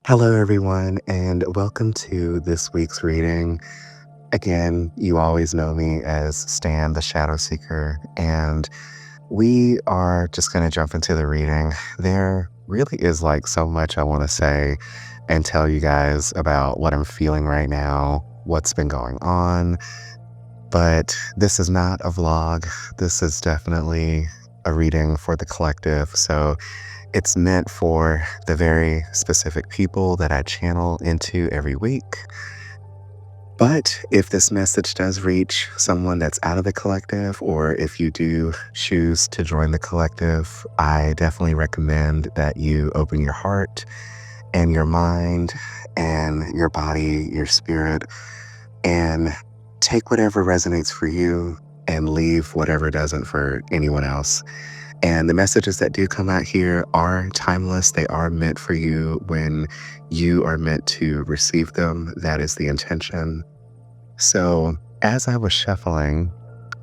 Hello, everyone, and welcome to this week's reading. Again, you always know me as Stan the Shadow Seeker, and we are just going to jump into the reading. There really is like so much I want to say and tell you guys about what I'm feeling right now, what's been going on, but this is not a vlog. This is definitely a reading for the collective. So it's meant for the very specific people that I channel into every week. But if this message does reach someone that's out of the collective, or if you do choose to join the collective, I definitely recommend that you open your heart and your mind and your body, your spirit, and take whatever resonates for you and leave whatever doesn't for anyone else. And the messages that do come out here are timeless. They are meant for you when you are meant to receive them. That is the intention. So, as I was shuffling,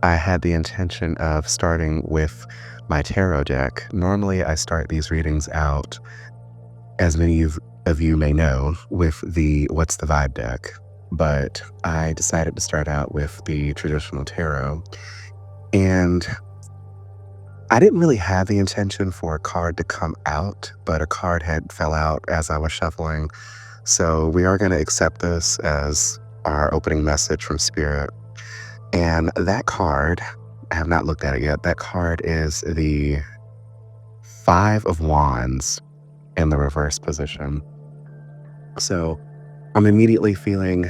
I had the intention of starting with my tarot deck. Normally, I start these readings out, as many of you may know, with the What's the Vibe deck. But I decided to start out with the traditional tarot. And I didn't really have the intention for a card to come out, but a card had fell out as I was shuffling. So we are going to accept this as our opening message from Spirit. And that card, I have not looked at it yet. That card is the Five of Wands in the reverse position. So I'm immediately feeling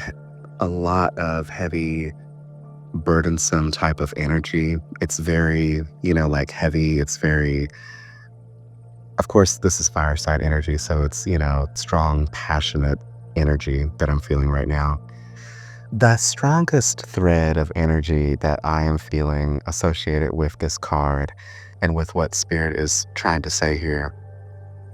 a lot of heavy, burdensome type of energy. It's very, like heavy. It's very, of course, this is fireside energy. So it's, strong, passionate energy that I'm feeling right now. The strongest thread of energy that I am feeling associated with this card and with what Spirit is trying to say here,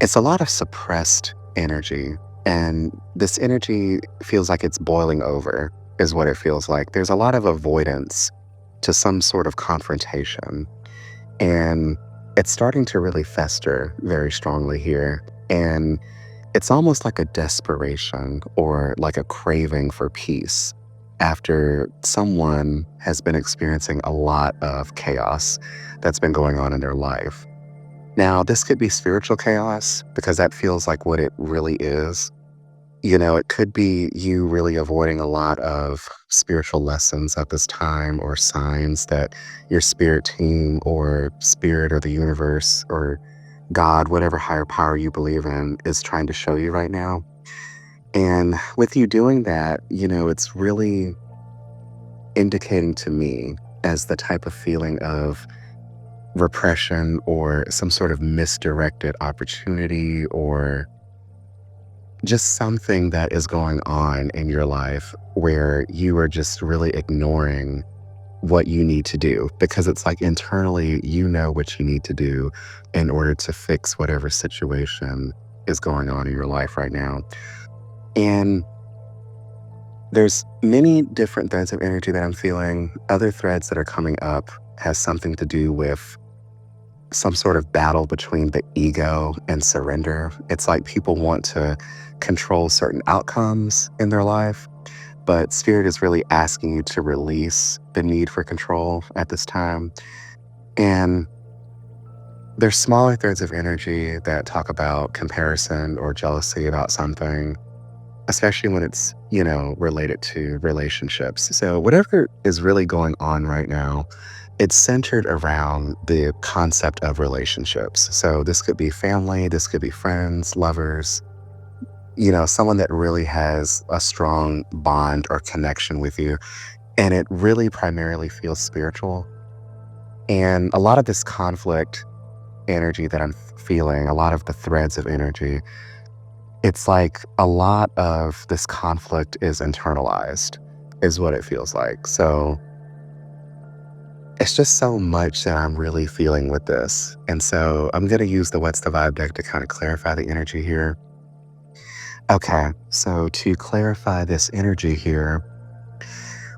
it's a lot of suppressed energy. And this energy feels like it's boiling over, is what it feels like. There's a lot of avoidance to some sort of confrontation. And it's starting to really fester very strongly here. And it's almost like a desperation or like a craving for peace after someone has been experiencing a lot of chaos that's been going on in their life. Now, this could be spiritual chaos because that feels like what it really is. It could be you really avoiding a lot of spiritual lessons at this time or signs that your spirit team or spirit or the universe or God, whatever higher power you believe in, is trying to show you right now. And with you doing that, it's really indicating to me as the type of feeling of repression or some sort of misdirected opportunity or just something that is going on in your life where you are just really ignoring what you need to do because it's like internally you know what you need to do in order to fix whatever situation is going on in your life right now. And there's many different threads of energy that I'm feeling. Other threads that are coming up has something to do with some sort of battle between the ego and surrender. It's like people want to control certain outcomes in their life, but Spirit is really asking you to release the need for control at this time. And there's smaller threads of energy that talk about comparison or jealousy about something, especially when it's, related to relationships. So whatever is really going on right now, it's centered around the concept of relationships. So this could be family, this could be friends, lovers, someone that really has a strong bond or connection with you. And it really primarily feels spiritual. And a lot of this conflict energy that I'm feeling, a lot of the threads of energy, it's like a lot of this conflict is internalized, is what it feels like. So it's just so much that I'm really feeling with this. And so I'm going to use the What's the Vibe deck to kind of clarify the energy here. Okay, so to clarify this energy here,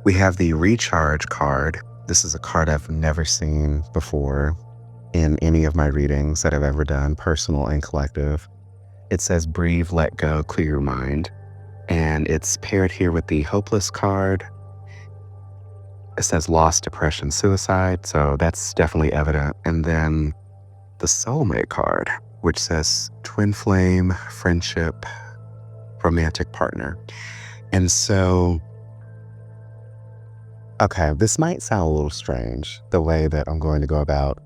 we have the Recharge card. This is a card I've never seen before in any of my readings that I've ever done, personal and collective. It says breathe, let go, clear your mind. And it's paired here with the hopeless card. It says loss, depression, suicide. So that's definitely evident. And then the soulmate card, which says twin flame, friendship, romantic partner. And so, okay, this might sound a little strange, the way that I'm going to go about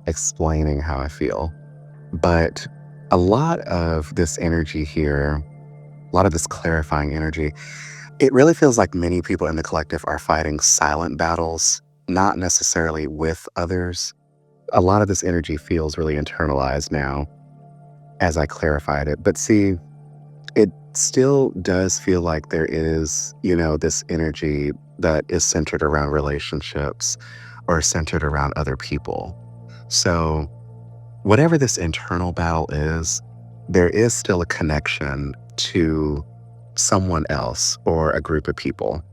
explaining how I feel. But a lot of this energy here, a lot of this clarifying energy, it really feels like many people in the collective are fighting silent battles, not necessarily with others. A lot of this energy feels really internalized now as I clarified it. But see, it still does feel like there is, this energy that is centered around relationships or centered around other people. So, whatever this internal battle is, there is still a connection to someone else or a group of people.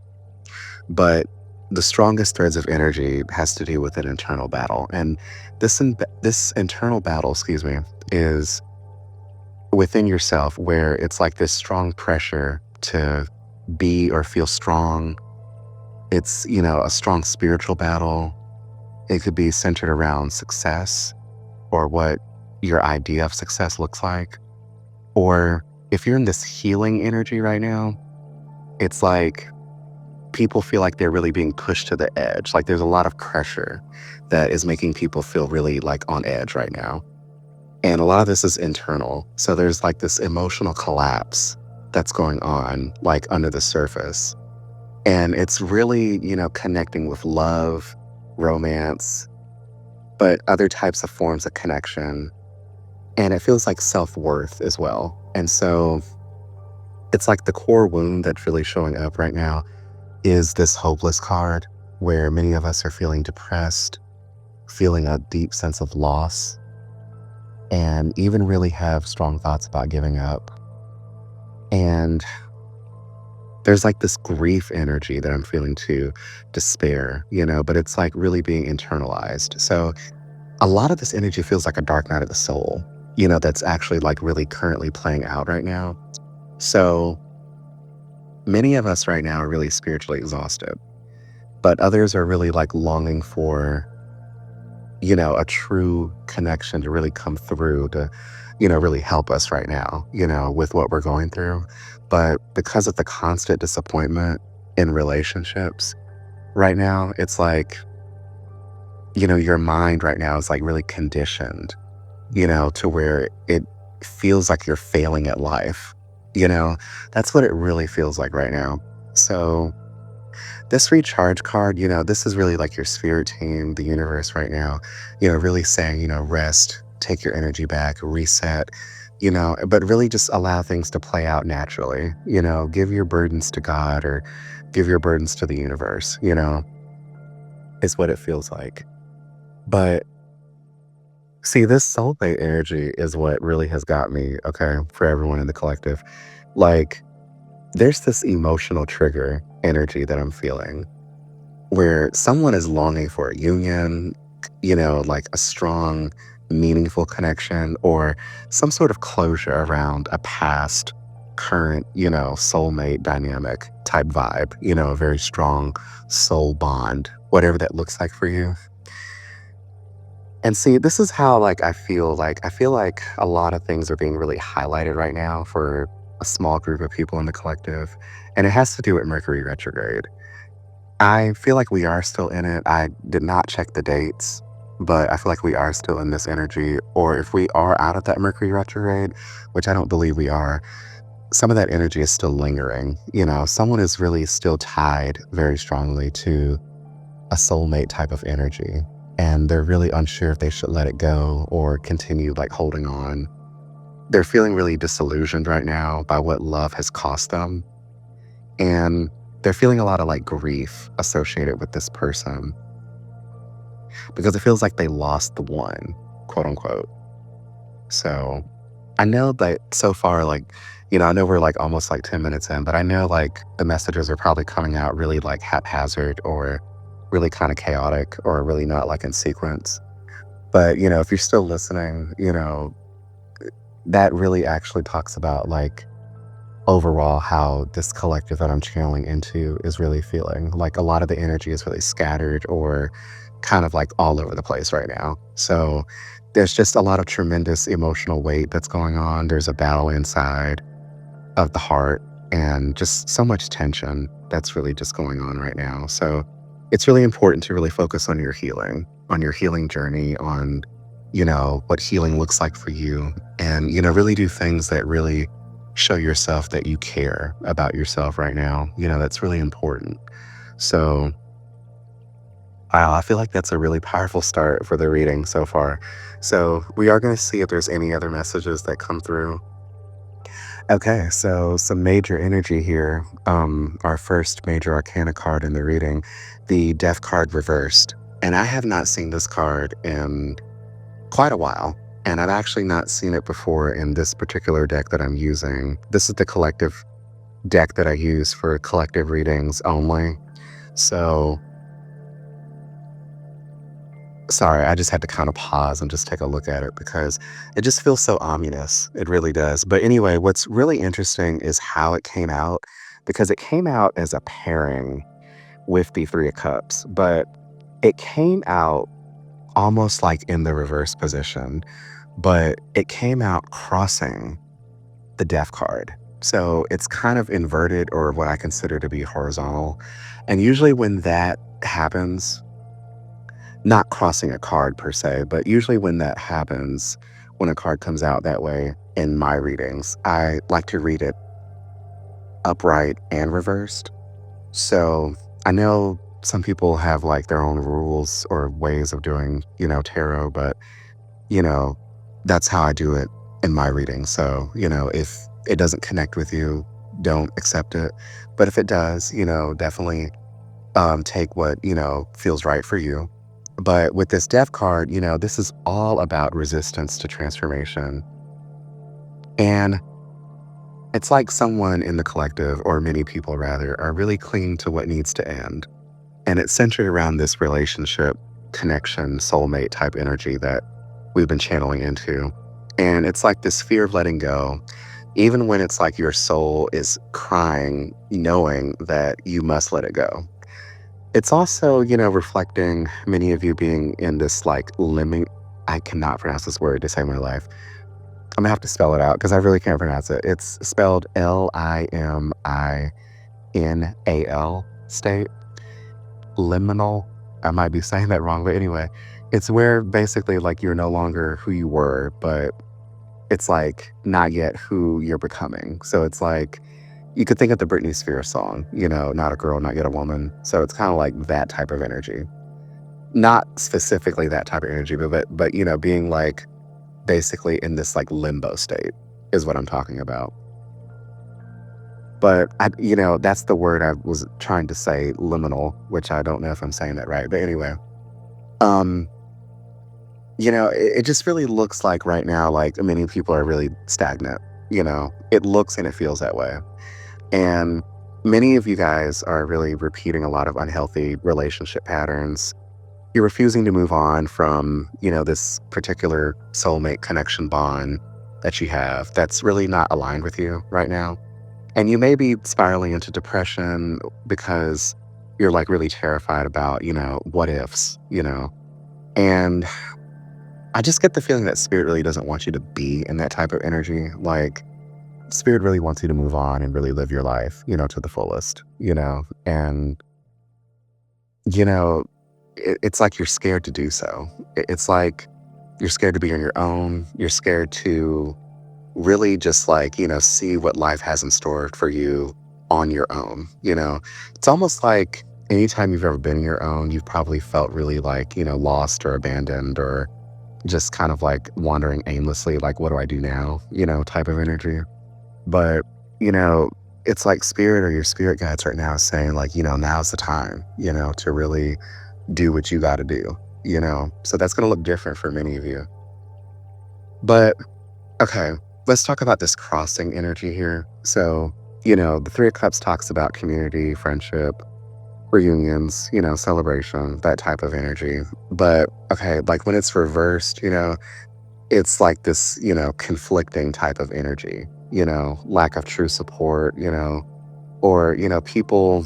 But the strongest threads of energy has to do with an internal battle. And this internal battle, is within yourself, where it's like this strong pressure to be or feel strong. It's, a strong spiritual battle. It could be centered around success or what your idea of success looks like. Or if you're in this healing energy right now, it's like people feel like they're really being pushed to the edge. Like there's a lot of pressure that is making people feel really like on edge right now. And a lot of this is internal. So there's like this emotional collapse that's going on, like under the surface. And it's really, connecting with love, romance, but other types of forms of connection. And it feels like self-worth as well. And so it's like the core wound that's really showing up right now is this hopeless card, where many of us are feeling depressed, feeling a deep sense of loss, and even really have strong thoughts about giving up. And there's like this grief energy that I'm feeling too, despair, but it's like really being internalized. So a lot of this energy feels like a dark night of the soul, that's actually like really currently playing out right now. So many of us right now are really spiritually exhausted, but others are really like longing for, a true connection to really come through to, really help us right now, with what we're going through. But because of the constant disappointment in relationships right now, it's like, your mind right now is like really conditioned, to where it feels like you're failing at life. You know, that's what it really feels like right now. So, this recharge card, this is really like your spirit team, the universe right now, really saying, rest, take your energy back, reset, but really just allow things to play out naturally. Give your burdens to God or give your burdens to the universe, is what it feels like. But see, this soulmate energy is what really has got me, okay, for everyone in the collective. Like, there's this emotional trigger energy that I'm feeling where someone is longing for a union, like a strong, meaningful connection or some sort of closure around a past, current, soulmate dynamic type vibe, a very strong soul bond, whatever that looks like for you. And see, this is how I feel like a lot of things are being really highlighted right now for a small group of people in the collective. And it has to do with Mercury retrograde. I feel like we are still in it. I did not check the dates, but I feel like we are still in this energy. Or if we are out of that Mercury retrograde, which I don't believe we are, some of that energy is still lingering. Someone is really still tied very strongly to a soulmate type of energy. And they're really unsure if they should let it go or continue like holding on. They're feeling really disillusioned right now by what love has cost them. And they're feeling a lot of like grief associated with this person because it feels like they lost the one, quote unquote. So I know that so far, like, I know we're like almost like 10 minutes in, but I know like the messages are probably coming out really like haphazard or really kind of chaotic or really not like in sequence. But, if you're still listening, that really actually talks about like overall how this collective that I'm channeling into is really feeling. Like a lot of the energy is really scattered or kind of like all over the place right now. So there's just a lot of tremendous emotional weight that's going on. There's a battle inside of the heart and just so much tension that's really just going on right now. So it's really important to really focus on your healing journey, on, what healing looks like for you. And, really do things that really show yourself that you care about yourself right now. That's really important. So wow, I feel like that's a really powerful start for the reading so far. So we are going to see if there's any other messages that come through. Okay, so some major energy here. Our first major arcana card in the reading, the Death card reversed. And I have not seen this card in quite a while. And I've actually not seen it before in this particular deck that I'm using. This is the collective deck that I use for collective readings only. So sorry, I just had to kind of pause and just take a look at it because it just feels so ominous. It really does. But anyway, what's really interesting is how it came out because it came out as a pairing with the Three of Cups, but it came out almost like in the reverse position, but it came out crossing the Death card. So it's kind of inverted or what I consider to be horizontal. And usually when that happens, not crossing a card per se, but usually when that happens, when a card comes out that way in my readings, I like to read it upright and reversed. So I know some people have like their own rules or ways of doing, tarot, but, you know, that's how I do it in my reading. So, if it doesn't connect with you, don't accept it. But if it does, definitely take what feels right for you. But with this death card, this is all about resistance to transformation. And it's like someone in the collective, or many people rather, are really clinging to what needs to end. And it's centered around this relationship, connection, soulmate type energy that we've been channeling into. And it's like this fear of letting go, even when it's like your soul is crying, knowing that you must let it go. It's also, reflecting many of you being in this like limit. I cannot pronounce this word to save my life. I'm gonna have to spell it out because I really can't pronounce it. It's spelled Liminal state. Liminal. I might be saying that wrong, but anyway, it's where basically like you're no longer who you were, but it's like not yet who you're becoming. So it's like you could think of the Britney Spears song, not a girl, not yet a woman. So it's kind of like that type of energy. Not specifically that type of energy, but being like basically in this like limbo state is what I'm talking about. But that's the word I was trying to say, liminal, which I don't know if I'm saying that right. But anyway, um, it just really looks like right now, like many people are really stagnant. It looks and it feels that way. And many of you guys are really repeating a lot of unhealthy relationship patterns. You're refusing to move on from, this particular soulmate connection bond that you have that's really not aligned with you right now. And you may be spiraling into depression because you're like really terrified about, what ifs. And I just get the feeling that spirit really doesn't want you to be in that type of energy. Like, spirit really wants you to move on and really live your life, to the fullest. And, you know, it's like you're scared to do so. It's like you're scared to be on your own. You're scared to really just like, see what life has in store for you on your own. It's almost like anytime you've ever been on your own, you've probably felt really like, lost or abandoned or just kind of like wandering aimlessly, like, what do I do now? Type of energy. But, you know, it's like spirit or your spirit guides right now is saying like, now's the time, to really do what you got to do. So that's going to look different for many of you. But okay, let's talk about this crossing energy here. So, the Three of Cups talks about community, friendship, reunions, celebration, that type of energy. But okay, like when it's reversed, it's like this, conflicting type of energy, lack of true support, or, people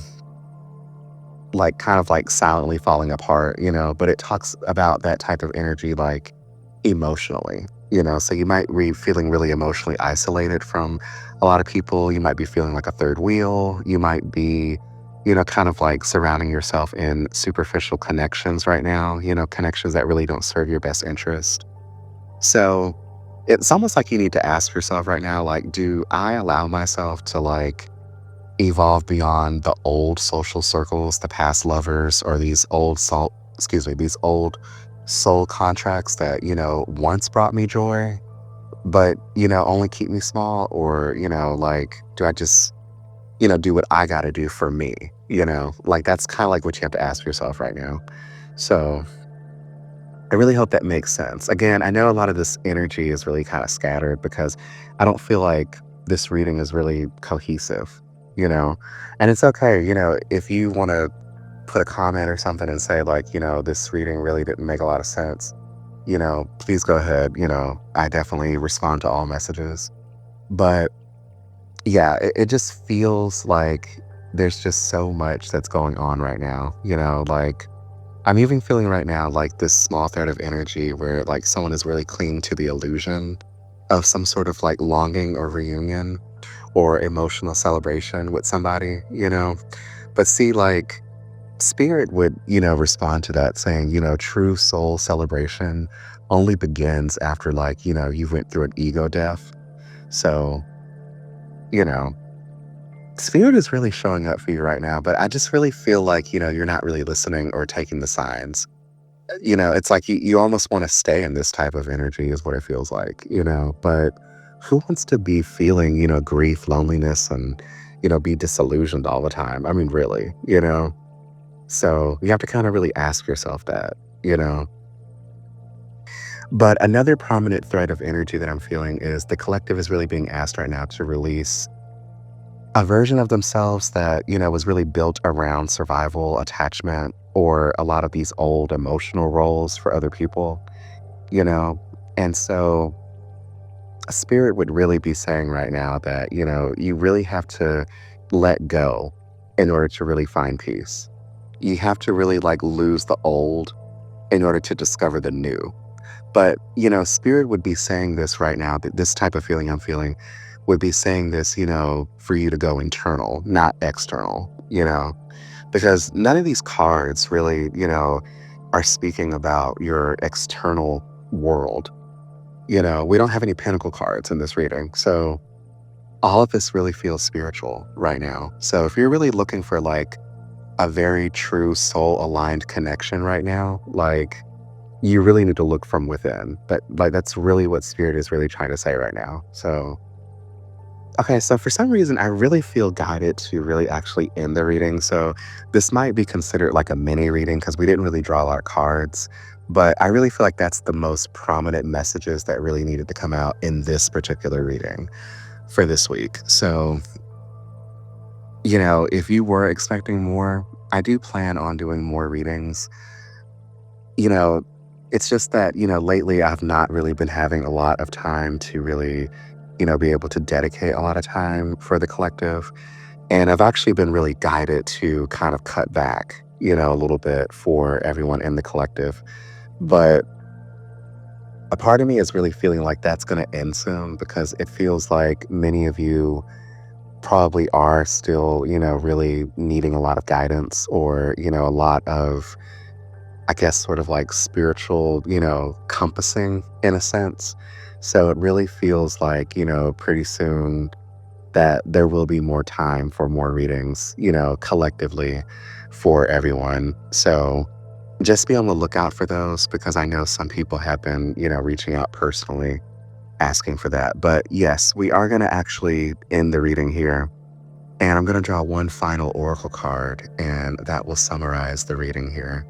like kind of like silently falling apart, but it talks about that type of energy like emotionally, so you might be feeling really emotionally isolated from a lot of people. You might be feeling like a third wheel. You might be, kind of like surrounding yourself in superficial connections right now, connections that really don't serve your best interest. So it's almost like you need to ask yourself right now, like, do I allow myself to like evolve beyond the old social circles, the past lovers, or these old soul contracts that, once brought me joy, but, only keep me small? Or, like, do I just, do what I got to do for me? Like that's kind of like what you have to ask yourself right now. So I really hope that makes sense. Again, I know a lot of this energy is really kind of scattered because I don't feel like this reading is really cohesive, you know? And it's okay, if you want to put a comment or something and say, like, this reading really didn't make a lot of sense, please go ahead. I definitely respond to all messages. But yeah, it just feels like there's just so much that's going on right now, like I'm even feeling right now like this small thread of energy where like someone is really clinging to the illusion of some sort of like longing or reunion or emotional celebration with somebody, But see, like spirit would, respond to that saying, true soul celebration only begins after like, you went through an ego death. So, you know, spirit is really showing up for you right now, but I just really feel like, you're not really listening or taking the signs. It's like you almost want to stay in this type of energy is what it feels like, but who wants to be feeling, grief, loneliness, and, be disillusioned all the time? I mean, really, So you have to kind of really ask yourself that, you know? But another prominent thread of energy that I'm feeling is the collective is really being asked right now to release a version of themselves that, was really built around survival, attachment, or a lot of these old emotional roles for other people, you know? And so a spirit would really be saying right now that, you really have to let go in order to really find peace. You have to really like lose the old in order to discover the new. But, spirit would be saying this right now, that this type of feeling I'm feeling would be saying this, for you to go internal, not external, because none of these cards really, are speaking about your external world. We don't have any pentacle cards in this reading. So all of this really feels spiritual right now. So if you're really looking for like a very true soul aligned connection right now, like you really need to look from within. But like that's really what spirit is really trying to say right now. So okay, so for some reason I really feel guided to really actually end the reading. So this might be considered like a mini reading because we didn't really draw a lot of cards. But I really feel like that's the most prominent messages that really needed to come out in this particular reading for this week. So, if you were expecting more, I do plan on doing more readings. You know, it's just that, lately I've not really been having a lot of time to really, be able to dedicate a lot of time for the collective. And I've actually been really guided to kind of cut back, a little bit for everyone in the collective. But a part of me is really feeling like that's going to end soon because it feels like many of you probably are still, really needing a lot of guidance or, a lot of I guess, sort of like spiritual, compassing in a sense. So it really feels like, pretty soon that there will be more time for more readings, collectively for everyone. So just be on the lookout for those because I know some people have been, reaching out personally asking for that. But yes, we are going to actually end the reading here. And I'm going to draw one final oracle card, and that will summarize the reading here.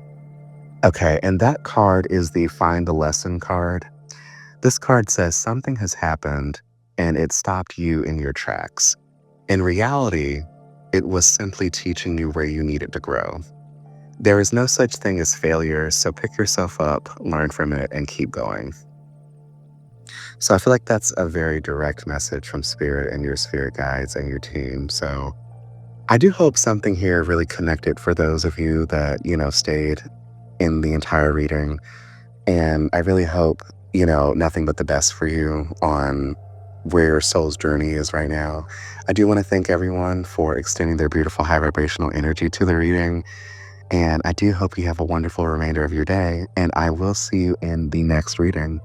Okay, and that card is the Find the Lesson card. This card says something has happened and it stopped you in your tracks. In reality, it was simply teaching you where you needed to grow. There is no such thing as failure, so pick yourself up, learn from it, and keep going. So I feel like that's a very direct message from spirit and your spirit guides and your team. So I do hope something here really connected for those of you that, stayed in the entire reading. And I really hope, nothing but the best for you on where your soul's journey is right now. I do want to thank everyone for extending their beautiful high vibrational energy to the reading. And I do hope you have a wonderful remainder of your day. And I will see you in the next reading.